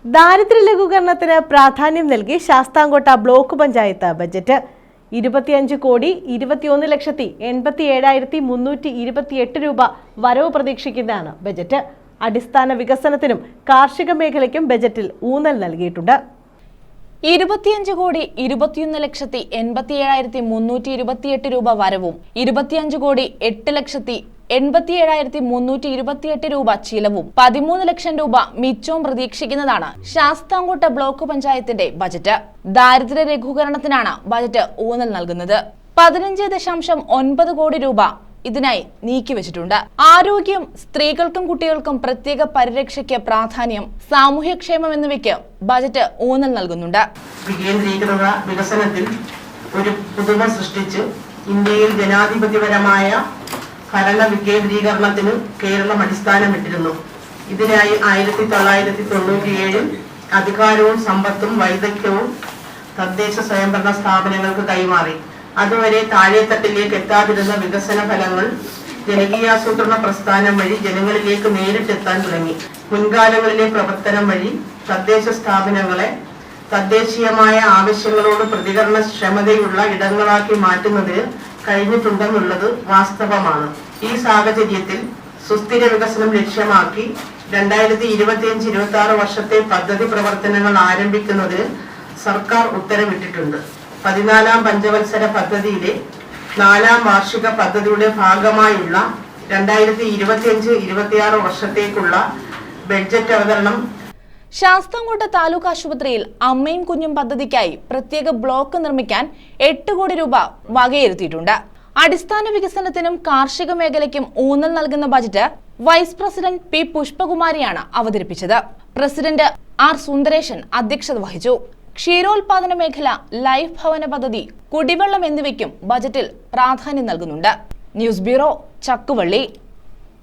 ദാരിദ്ര്യ ലഘൂകരണത്തിന് പ്രാധാന്യം നൽകി ശാസ്താംകോട്ട ബ്ലോക്ക് പഞ്ചായത്ത് ബജറ്റ് 25,21,87,328 രൂപ വരവ് പ്രതീക്ഷിക്കുന്നതാണ് ബജറ്റ്. അടിസ്ഥാന വികസനത്തിനും കാർഷിക മേഖലയ്ക്കും ബജറ്റിൽ ഊന്നൽ നൽകിയിട്ടുണ്ട്. 25,21,87,328 രൂപ വരവും 25,08,87,328 രൂപ ചിലവും 13 ലക്ഷം രൂപ മിച്ചവും പ്രതീക്ഷിക്കുന്നതാണ് ശാസ്താംകോട്ട ബ്ലോക്ക് പഞ്ചായത്തിന്റെ ബജറ്റ്. ദാരിദ്ര്യ ലഘൂകരണത്തിനാണ് ബജറ്റ് ഊന്നൽ നൽകുന്നത്. 15.9 കോടി രൂപ ഇതിനായി നീക്കിവെച്ചിട്ടുണ്ട്. ആരോഗ്യം, സ്ത്രീകൾക്കും കുട്ടികൾക്കും പ്രത്യേക പരിരക്ഷയ്ക്ക് പ്രാധാന്യം, സാമൂഹ്യക്ഷേമം എന്നിവയ്ക്ക് ബജറ്റ് ഊന്നൽ നൽകുന്നുണ്ട്. വികേന്ദ്രീകൃത വികസനത്തിൽ ഒരു പുതുമ സൃഷ്ടിച്ച് ഇന്ത്യയിൽ ജനാധിപത്യപരമായ ഭരണ വികേന്ദ്രീകരണത്തിന് കേരളം അടിസ്ഥാനമിട്ടിരുന്നു. ഇതിനായി 1997 അധികാരവും സമ്പത്തും വൈദഗ്ധ്യവും തദ്ദേശ സ്വയംഭരണ സ്ഥാപനങ്ങൾക്ക് കൈമാറി. അതുവരെ താഴെത്തട്ടിലേക്ക് എത്താതിരുന്ന വികസന ഫലങ്ങൾ ജനകീയാസൂത്രണ പ്രസ്ഥാനം വഴി ജനങ്ങളിലേക്ക് നേരിട്ടെത്താൻ തുടങ്ങി. മുൻകാലങ്ങളിലെ പ്രവർത്തനം വഴി തദ്ദേശ സ്ഥാപനങ്ങളെ തദ്ദേശീയമായ ആവശ്യങ്ങളോട് പ്രതികരണക്ഷമതയുള്ള ഇടങ്ങളാക്കി മാറ്റുന്നതിന് കഴിഞ്ഞിട്ടുണ്ടെന്നുള്ളത് വാസ്തവമാണ്. ഈ സാഹചര്യത്തിൽ സുസ്ഥിര വികസനം ലക്ഷ്യമാക്കി 2025-26 വർഷത്തെ പദ്ധതി പ്രവർത്തനങ്ങൾ ആരംഭിക്കുന്നതിന് സർക്കാർ ഉത്തരവിട്ടിട്ടുണ്ട്. 14ാം പഞ്ചവത്സര പദ്ധതിയിലെ 4ാം വാർഷിക പദ്ധതിയുടെ ഭാഗമായുള്ള 2025-26 വർഷത്തേക്കുള്ള ബഡ്ജറ്റ് അവതരണം ശാസ്താംകോട്ട താലൂക്ക് ആശുപത്രിയിൽ അമ്മയും കുഞ്ഞും പദ്ധതിക്കായി പ്രത്യേക ബ്ലോക്ക് നിർമ്മിക്കാൻ 8 കോടി രൂപ വകയിരുത്തിയിട്ടുണ്ട്. അടിസ്ഥാന വികസനത്തിനും കാർഷിക മേഖലയ്ക്കും ഊന്നൽ നൽകുന്ന ബജറ്റ് വൈസ് പ്രസിഡന്റ് പി പുഷ്പകുമാരിയാണ് അവതരിപ്പിച്ചത്. പ്രസിഡന്റ് ആർ സുന്ദരേശൻ അധ്യക്ഷത വഹിച്ചു. ക്ഷീരോത്പാദന മേഖല, ലൈഫ് ഭവന പദ്ധതി, കുടിവെള്ളം എന്നിവയ്ക്കും ബജറ്റിൽ പ്രാധാന്യം നൽകുന്നുണ്ട്. News bureau, Chakkuvalli.